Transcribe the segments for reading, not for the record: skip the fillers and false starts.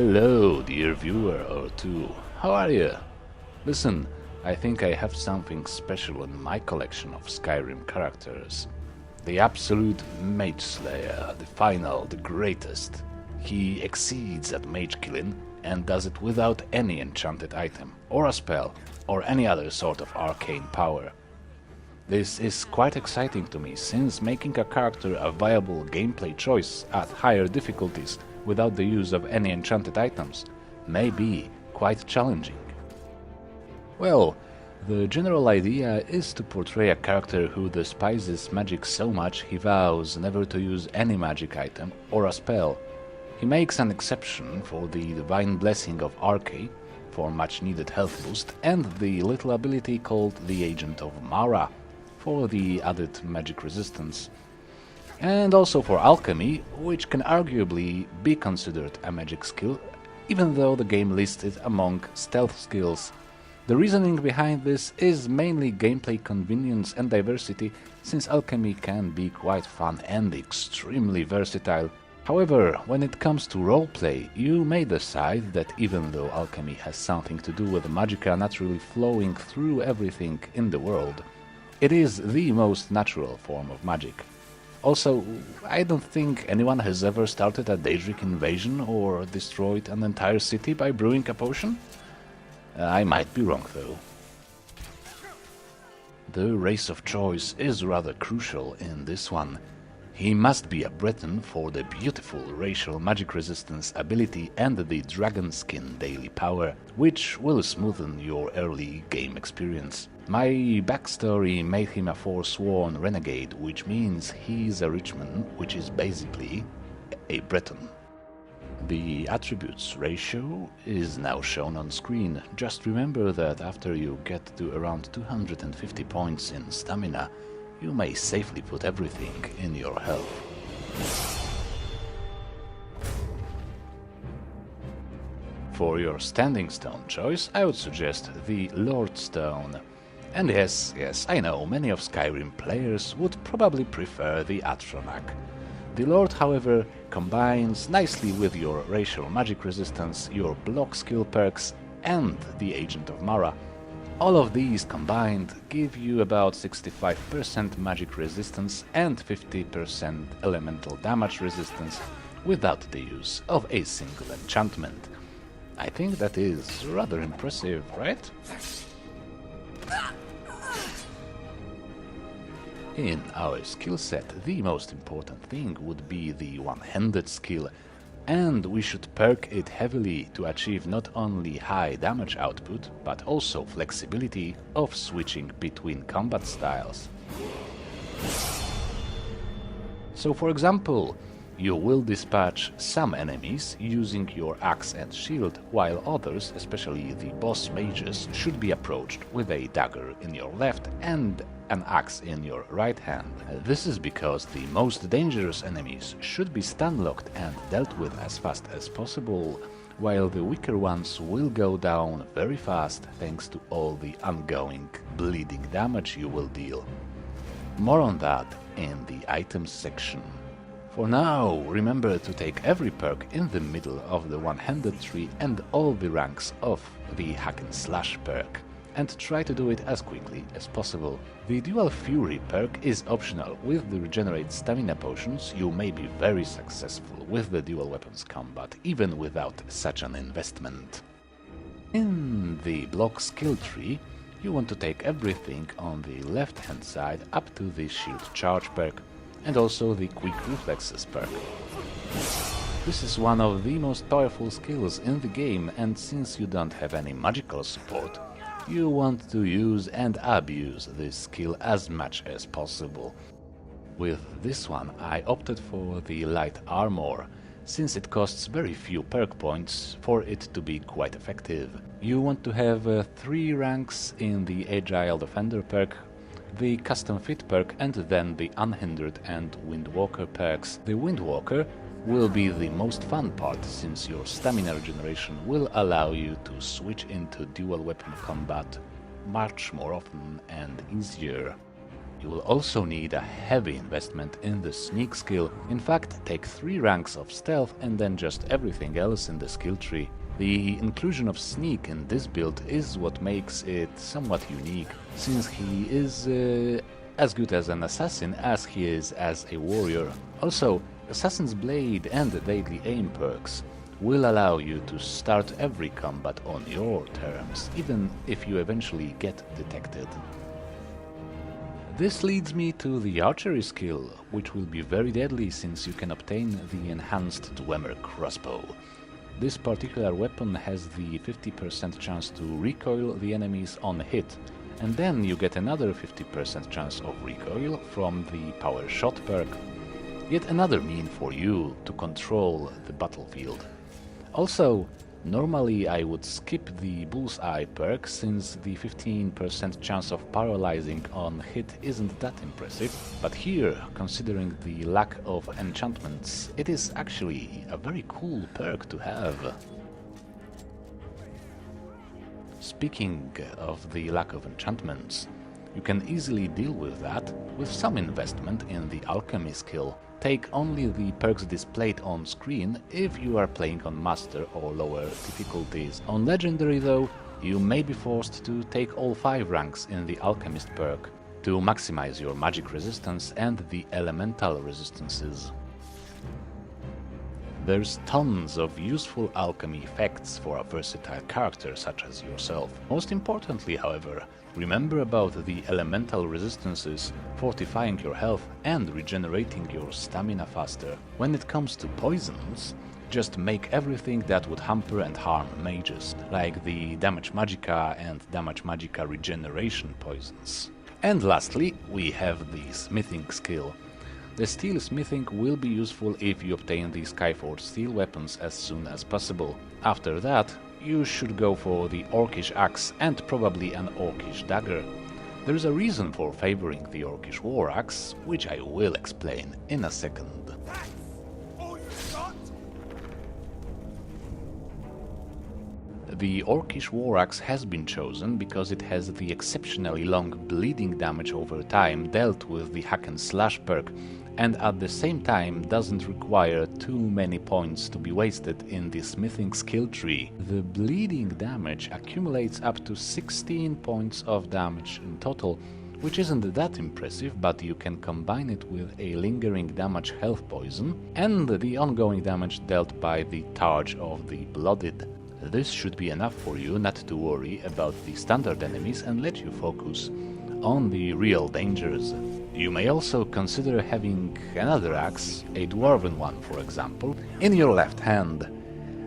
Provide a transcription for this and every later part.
Hello, dear viewer or two. How are you? Listen, I think I have something special in my collection of Skyrim characters. The absolute mage-slayer, the final, the greatest. He exceeds at mage killing and does it without any enchanted item, or a spell, or any other sort of arcane power. This is quite exciting to me, since making a character a viable gameplay choice at higher difficulties without the use of any enchanted items may be quite challenging. Well, the general idea is to portray a character who despises magic so much he vows never to use any magic item or a spell. He makes an exception for the divine blessing of Alchemy, for much needed health boost, and the little ability called the Agent of Mara, for the added magic resistance. And also for Alchemy, which can arguably be considered a magic skill, even though the game lists it among stealth skills. The reasoning behind this is mainly gameplay convenience and diversity, since Alchemy can be quite fun and extremely versatile. However, when it comes to roleplay, you may decide that even though Alchemy has something to do with magicka naturally flowing through everything in the world, it is the most natural form of magic. Also, I don't think anyone has ever started a Daedric invasion or destroyed an entire city by brewing a potion. I might be wrong though. The race of choice is rather crucial in this one. He must be a Breton for the beautiful racial magic resistance ability and the dragon skin daily power, which will smoothen your early game experience. My backstory made him a forsworn renegade, which means he's a Richman, which is basically a Breton. The attributes ratio is now shown on screen. Just remember that after you get to around 250 points in stamina, you may safely put everything in your health. For your standing stone choice, I would suggest the Lord Stone. And yes, I know, many of Skyrim players would probably prefer the Atronach. The Lord, however, combines nicely with your racial magic resistance, your block skill perks, and the Agent of Mara. All of these combined give you about 65% magic resistance and 50% elemental damage resistance without the use of a single enchantment. I think that is rather impressive, right? In our skill set, the most important thing would be the one-handed skill, and we should perk it heavily to achieve not only high damage output, but also flexibility of switching between combat styles. So for example, you will dispatch some enemies using your axe and shield, while others, especially the boss mages, should be approached with a dagger in your left and an axe in your right hand. This is because the most dangerous enemies should be stun-locked and dealt with as fast as possible, while the weaker ones will go down very fast thanks to all the ongoing bleeding damage you will deal. More on that in the items section. For now, remember to take every perk in the middle of the one-handed tree and all the ranks of the hack and slash perk, and try to do it as quickly as possible. The Dual Fury perk is optional. With the regenerate stamina potions, you may be very successful with the dual weapons combat, even without such an investment. In the block skill tree, you want to take everything on the left hand side up to the shield charge perk, and also the quick reflexes perk. This is one of the most powerful skills in the game, and since you don't have any magical support, you want to use and abuse this skill as much as possible. With this one I opted for the light armor, since it costs very few perk points for it to be quite effective. You want to have 3 ranks in the agile defender perk, the custom fit perk, and then the unhindered and windwalker perks. The windwalker will be the most fun part, since your stamina regeneration will allow you to switch into dual weapon combat much more often and easier. You will also need a heavy investment in the sneak skill. In fact, take 3 ranks of stealth and then just everything else in the skill tree. The inclusion of sneak in this build is what makes it somewhat unique, since he is as good as an assassin as he is as a warrior. Also, Assassin's Blade and the Deadly Aim perks will allow you to start every combat on your terms, even if you eventually get detected. This leads me to the archery skill, which will be very deadly since you can obtain the enhanced Dwemer crossbow. This particular weapon has the 50% chance to recoil the enemies on hit, and then you get another 50% chance of recoil from the power shot perk. Yet another mean for you to control the battlefield. Also, normally I would skip the bullseye perk since the 15% chance of paralyzing on hit isn't that impressive, but here, considering the lack of enchantments, it is actually a very cool perk to have. Speaking of the lack of enchantments, you can easily deal with that with some investment in the alchemy skill. Take only the perks displayed on screen if you are playing on master or lower difficulties. On legendary though, you may be forced to take all 5 ranks in the alchemist perk to maximize your magic resistance and the elemental resistances. There's tons of useful alchemy effects for a versatile character such as yourself. Most importantly, however, remember about the elemental resistances, fortifying your health and regenerating your stamina faster. When it comes to poisons, just make everything that would hamper and harm mages, like the damage magicka and damage magicka regeneration poisons. And lastly, we have the smithing skill. The steel smithing will be useful if you obtain the Skyforged steel weapons as soon as possible. After that, you should go for the orcish axe and probably an orcish dagger. There is a reason for favoring the orcish war axe, which I will explain in a second. The orcish war axe has been chosen because it has the exceptionally long bleeding damage over time dealt with the hack and slash perk, and at the same time doesn't require too many points to be wasted in the smithing skill tree. The bleeding damage accumulates up to 16 points of damage in total, which isn't that impressive, but you can combine it with a lingering damage health poison and the ongoing damage dealt by the Targe of the Blooded. This should be enough for you not to worry about the standard enemies and let you focus on the real dangers. You may also consider having another axe, a dwarven one for example, in your left hand.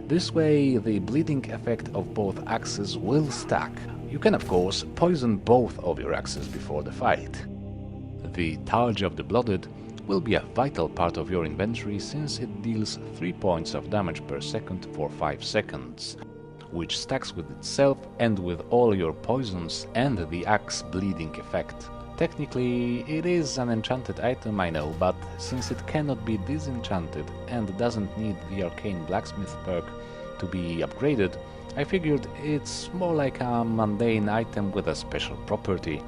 This way the bleeding effect of both axes will stack. You can of course poison both of your axes before the fight. The Targe of the Blooded will be a vital part of your inventory since it deals 3 points of damage per second for 5 seconds, which stacks with itself and with all your poisons and the axe bleeding effect. Technically, it is an enchanted item, I know, but since it cannot be disenchanted and doesn't need the arcane blacksmith perk to be upgraded, I figured it's more like a mundane item with a special property.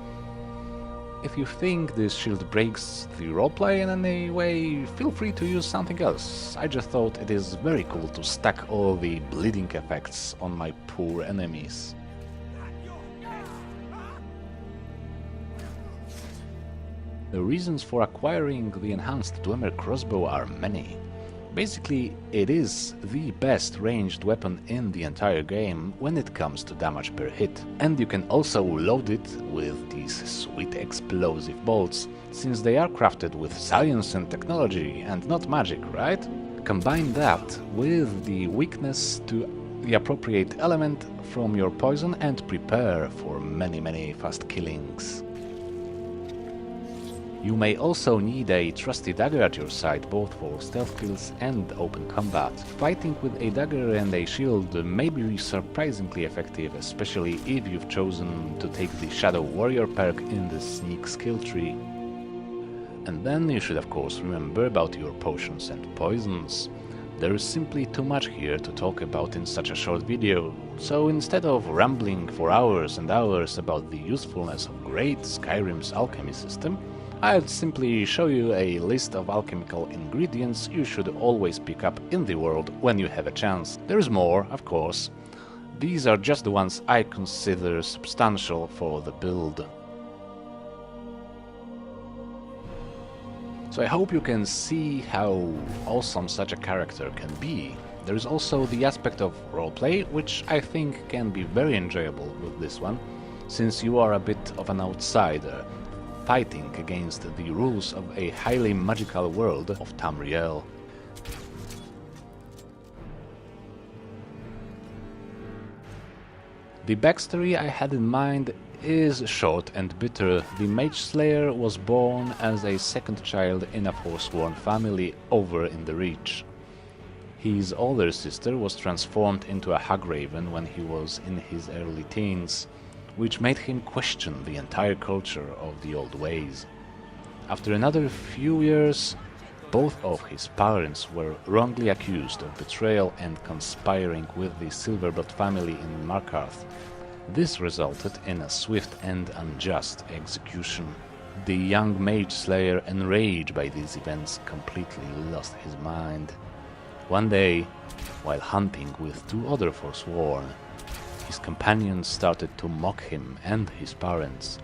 If you think this shield breaks the roleplay in any way, feel free to use something else. I just thought it is very cool to stack all the bleeding effects on my poor enemies. The reasons for acquiring the enhanced Dwemer crossbow are many. Basically, it is the best ranged weapon in the entire game when it comes to damage per hit. And you can also load it with these sweet explosive bolts, since they are crafted with science and technology and not magic, right? Combine that with the weakness to the appropriate element from your poison and prepare for many fast killings. You may also need a trusty dagger at your side, both for stealth kills and open combat. Fighting with a dagger and a shield may be surprisingly effective, especially if you've chosen to take the Shadow Warrior perk in the sneak skill tree. And then you should of course remember about your potions and poisons. There is simply too much here to talk about in such a short video, so instead of rambling for hours and hours about the usefulness of great Skyrim's alchemy system, I'd simply show you a list of alchemical ingredients you should always pick up in the world when you have a chance. There's more, of course. These are just the ones I consider substantial for the build. So I hope you can see how awesome such a character can be. There is also the aspect of roleplay, which I think can be very enjoyable with this one, since you are a bit of an outsider, fighting against the rules of a highly magical world of Tamriel. The backstory I had in mind is short and bitter. The mage-slayer was born as a second child in a forsworn family over in the Reach. His older sister was transformed into a hagraven when he was in his early teens, which made him question the entire culture of the old ways. After another few years, both of his parents were wrongly accused of betrayal and conspiring with the Silverblood family in Markarth. This resulted in a swift and unjust execution. The young mage-slayer, enraged by these events, completely lost his mind. One day, while hunting with two other Forsworn, his companions started to mock him and his parents,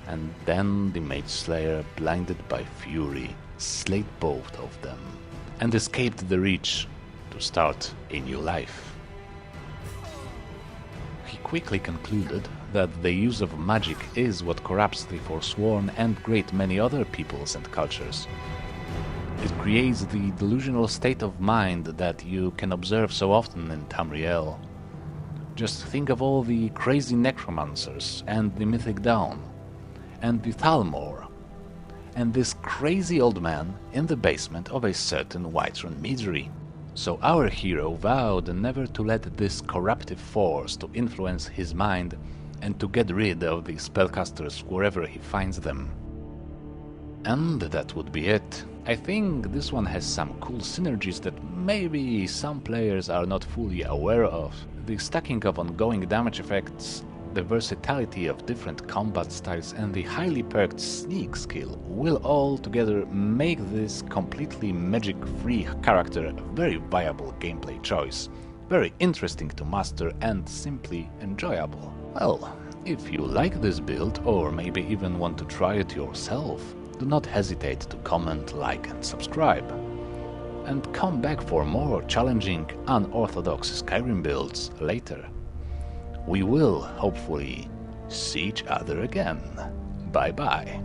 and then the mage-slayer, blinded by fury, slayed both of them, and escaped the Reach to start a new life. He quickly concluded that the use of magic is what corrupts the Forsworn and great many other peoples and cultures. It creates the delusional state of mind that you can observe so often in Tamriel. Just think of all the crazy necromancers, and the Mythic Dawn, and the Thalmor, and this crazy old man in the basement of a certain Whiterun meadery. So our hero vowed never to let this corruptive force to influence his mind, and to get rid of the spellcasters wherever he finds them. And that would be it. I think this one has some cool synergies that maybe some players are not fully aware of. The stacking of ongoing damage effects, the versatility of different combat styles, and the highly perked sneak skill will all together make this completely magic-free character a very viable gameplay choice. Very interesting to master and simply enjoyable. Well, if you like this build, or maybe even want to try it yourself, do not hesitate to comment, like and subscribe. And come back for more challenging, unorthodox Skyrim builds later. We will, hopefully, see each other again. Bye bye.